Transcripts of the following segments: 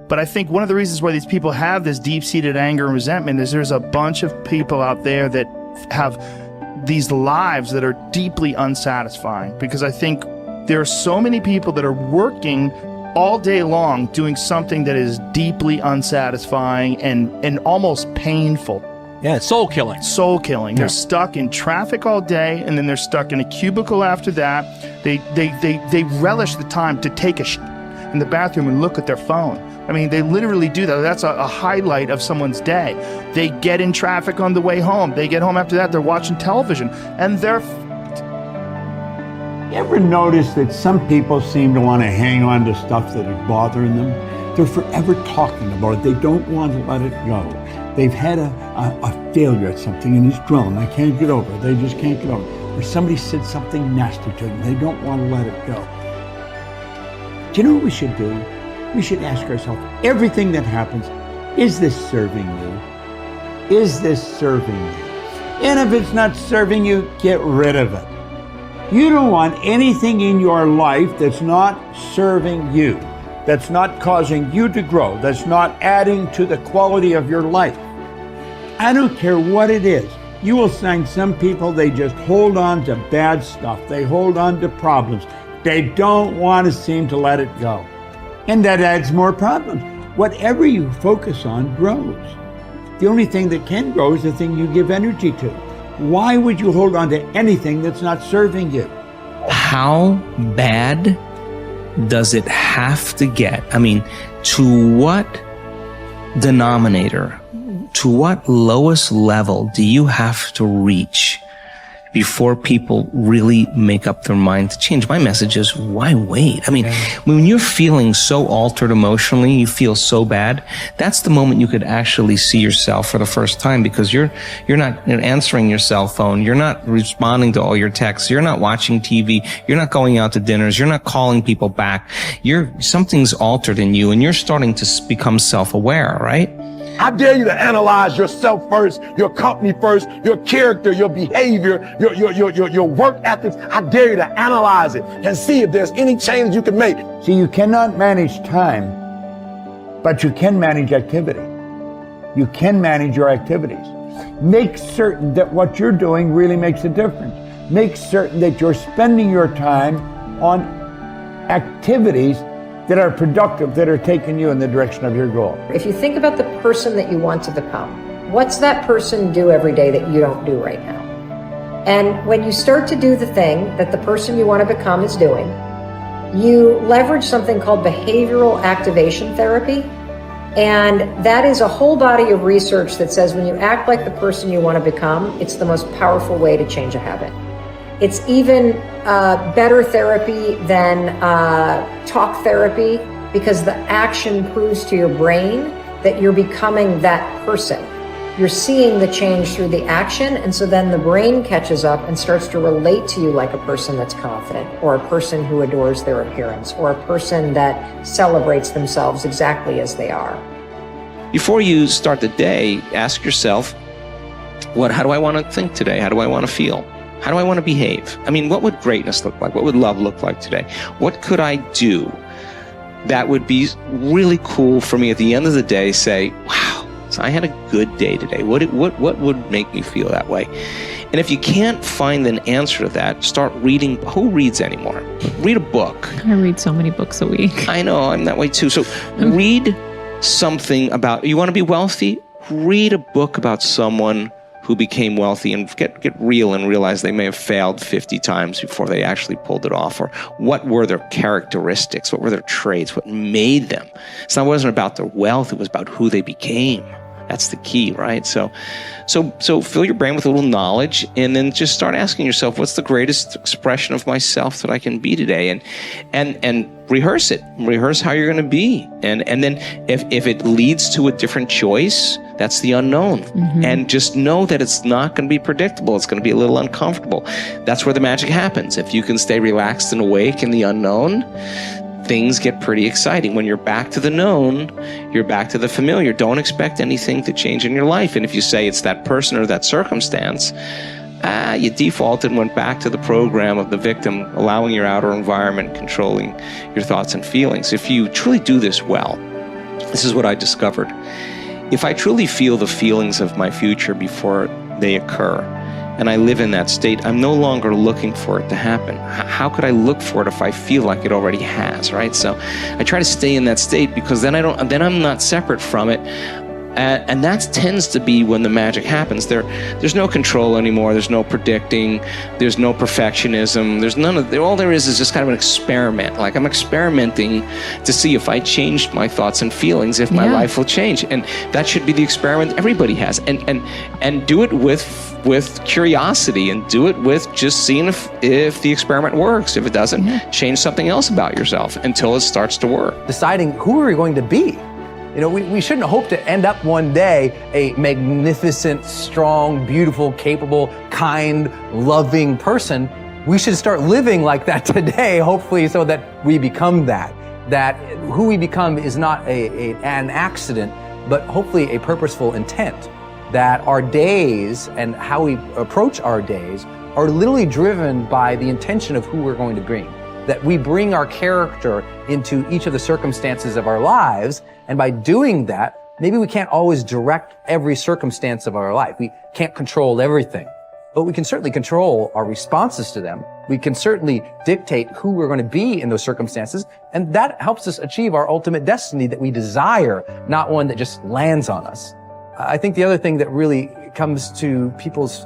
But I think one of the reasons why these people have this deep-seated anger and resentment is there's a bunch of people out there that have these lives that are deeply unsatisfying, because I think there are so many people that are working all day long doing something that is deeply unsatisfying and almost painful. Yeah, it's soul killing. Soul killing. Yeah. They're stuck in traffic all day, and then they're stuck in a cubicle after that. They relish the time to take a shit in the bathroom and look at their phone. I mean, they literally do that. That's a highlight of someone's day. They get in traffic on the way home. They get home after that, they're watching television, and they're You ever notice that some people seem to want to hang on to stuff that is bothering them? They're forever talking about it. They don't want to let it go. They've had a failure at something and it's grown. They can't get over it. They just can't get over it. Or somebody said something nasty to them. They don't want to let it go. Do you know what we should do? We should ask ourselves, everything that happens, is this serving you? Is this serving you? And if it's not serving you, get rid of it. You don't want anything in your life that's not serving you, that's not causing you to grow, that's not adding to the quality of your life. I don't care what it is. You will find some people, they just hold on to bad stuff. They hold on to problems. They don't want to seem to let it go. And that adds more problems. Whatever you focus on grows. The only thing that can grow is the thing you give energy to. Why would you hold on to anything that's not serving you? How bad does it have to get? I mean, to what denominator, to what lowest level do you have to reach before people really make up their mind to change? My message is, why wait? I mean, when you're feeling so altered emotionally, you feel so bad, that's the moment you could actually see yourself for the first time, because you're not answering your cell phone, you're not responding to all your texts, you're not watching TV, you're not going out to dinners, you're not calling people back. Something's altered in you, and you're starting to become self-aware, right? I dare you to analyze yourself first, your company first, your character, your behavior, your work ethics. I dare you to analyze it and see if there's any change you can make. See, you cannot manage time, but you can manage activity. You can manage your activities. Make certain that what you're doing really makes a difference. Make certain that you're spending your time on activities that are productive, that are taking you in the direction of your goal. If you think about the person that you want to become, what's that person do every day that you don't do right now? And when you start to do the thing that the person you want to become is doing, you leverage something called behavioral activation therapy. And that is a whole body of research that says when you act like the person you want to become, it's the most powerful way to change a habit. It's even better therapy than talk therapy, because the action proves to your brain that you're becoming that person. You're seeing the change through the action, and so then the brain catches up and starts to relate to you like a person that's confident, or a person who adores their appearance, or a person that celebrates themselves exactly as they are. Before you start the day, ask yourself, how do I want to think today? How do I want to feel? How do I want to behave? I mean, what would greatness look like? What would love look like today? What could I do that would be really cool for me at the end of the day? Say, wow, so I had a good day today. What would make me feel that way? And if you can't find an answer to that, start reading. Who reads anymore? Read a book. I read so many books a week. I know, I'm that way too. So read something about, you want to be wealthy? Read a book about someone who became wealthy, and get real and realize they may have failed 50 times before they actually pulled it off. Or what were their characteristics? What were their traits? What made them? It wasn't about their wealth. It was about who they became. That's the key, right? So fill your brain with a little knowledge, and then just start asking yourself, what's the greatest expression of myself that I can be today? And rehearse it. Rehearse how you're going to be. And then if it leads to a different choice, that's the unknown. Mm-hmm. And just know that it's not going to be predictable. It's going to be a little uncomfortable. That's where the magic happens. If you can stay relaxed and awake in the unknown, things get pretty exciting. When you're back to the known, you're back to the familiar. Don't expect anything to change in your life. And if you say it's that person or that circumstance, you defaulted and went back to the program of the victim, allowing your outer environment controlling your thoughts and feelings. If you truly do this well, This is what I discovered. If I truly feel the feelings of my future before they occur, and I live in that state, I'm no longer looking for it to happen. How could I look for it if I feel like it already has, right? So I try to stay in that state, because then I'm not separate from it. And that tends to be when the magic happens. There's no control anymore. There's no predicting. There's no perfectionism. There's none of. All there is just kind of an experiment. Like, I'm experimenting to see if I changed my thoughts and feelings, if my life will change. And that should be the experiment everybody has. And do it with curiosity, and do it with just seeing if the experiment works. If it doesn't, change something else about yourself until it starts to work. Deciding who are we going to be. You know, we shouldn't hope to end up one day a magnificent, strong, beautiful, capable, kind, loving person. We should start living like that today, hopefully, so that we become that. That who we become is not an accident, but hopefully a purposeful intent. That our days and how we approach our days are literally driven by the intention of who we're going to bring. That we bring our character into each of the circumstances of our lives, and by doing that, maybe we can't always direct every circumstance of our life. We can't control everything, but we can certainly control our responses to them. We can certainly dictate who we're going to be in those circumstances, and that helps us achieve our ultimate destiny that we desire, not one that just lands on us. I think the other thing that really comes to people's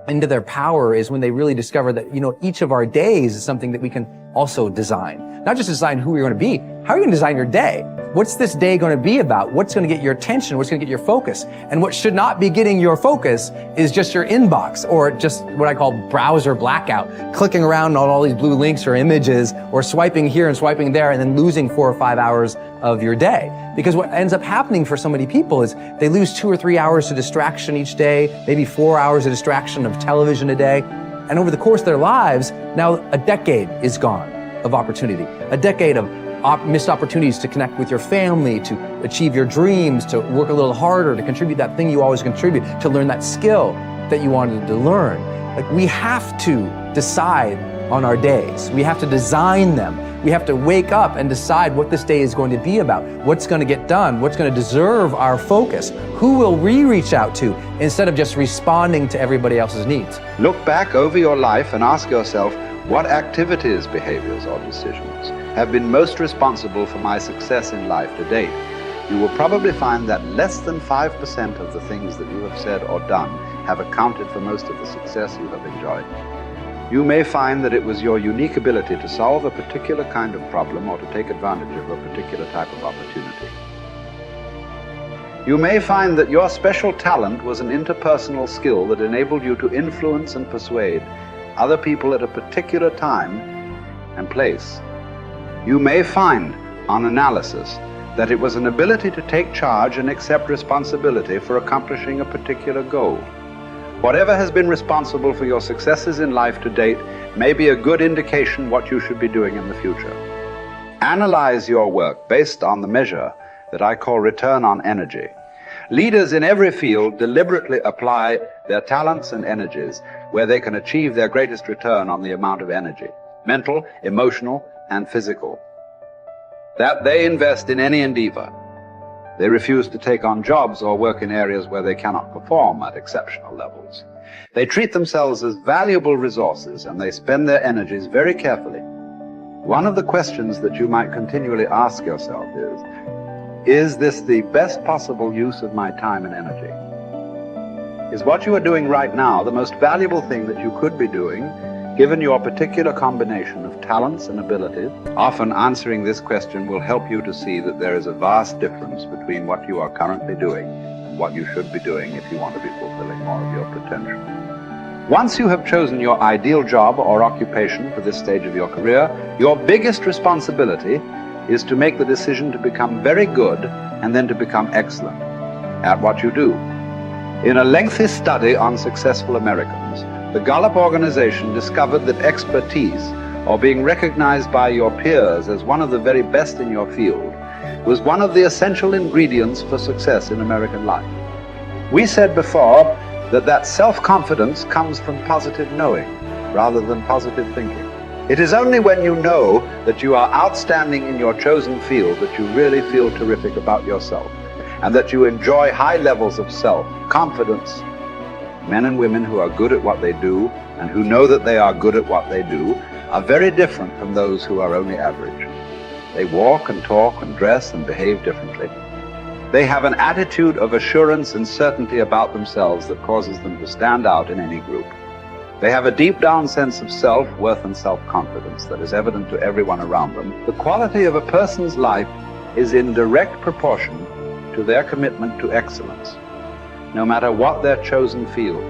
into their power is when they really discover that, you know, each of our days is something that we can also design. Not just design who we're going to be. How are you going to design your day? What's this day going to be about? What's going to get your attention? What's going to get your focus? And what should not be getting your focus is just your inbox, or just what I call browser blackout, clicking around on all these blue links or images, or swiping here and swiping there, and then losing 4 or 5 hours of your day. Because what ends up happening for so many people is they lose 2 or 3 hours to distraction each day, maybe 4 hours of distraction of television a day. And over the course of their lives, now a decade is gone of opportunity, a decade of missed opportunities to connect with your family, to achieve your dreams, to work a little harder, to contribute that thing you always contribute, to learn that skill that you wanted to learn. Like, we have to decide on our days. We have to design them. We have to wake up and decide what this day is going to be about, what's going to get done, what's going to deserve our focus, who will we reach out to, instead of just responding to everybody else's needs. Look back over your life and ask yourself, what activities, behaviors, or decisions have been most responsible for my success in life to date? You will probably find that less than 5% of the things that you have said or done have accounted for most of the success you have enjoyed. You may find that it was your unique ability to solve a particular kind of problem or to take advantage of a particular type of opportunity. You may find that your special talent was an interpersonal skill that enabled you to influence and persuade other people at a particular time and place. You may find, on analysis, that it was an ability to take charge and accept responsibility for accomplishing a particular goal. Whatever has been responsible for your successes in life to date may be a good indication what you should be doing in the future. Analyze your work based on the measure that I call return on energy. Leaders in every field deliberately apply their talents and energies where they can achieve their greatest return on the amount of energy, mental, emotional, and physical, that they invest in any endeavor. They refuse to take on jobs or work in areas where they cannot perform at exceptional levels. They treat themselves as valuable resources, and they spend their energies very carefully. One of the questions that you might continually ask yourself is this the best possible use of my time and energy? Is what you are doing right now the most valuable thing that you could be doing, given your particular combination of talents and abilities? Often answering this question will help you to see that there is a vast difference between what you are currently doing and what you should be doing if you want to be fulfilling more of your potential. Once you have chosen your ideal job or occupation for this stage of your career, your biggest responsibility is to make the decision to become very good and then to become excellent at what you do. In a lengthy study on successful Americans, the Gallup organization discovered that expertise, or being recognized by your peers as one of the very best in your field, was one of the essential ingredients for success in American life. We said before that self-confidence comes from positive knowing rather than positive thinking. It is only when you know that you are outstanding in your chosen field that you really feel terrific about yourself, and that you enjoy high levels of self-confidence. Men and women who are good at what they do and who know that they are good at what they do are very different from those who are only average. They walk and talk and dress and behave differently. They have an attitude of assurance and certainty about themselves that causes them to stand out in any group. They have a deep down sense of self-worth and self-confidence that is evident to everyone around them. The quality of a person's life is in direct proportion to their commitment to excellence, no matter what their chosen field.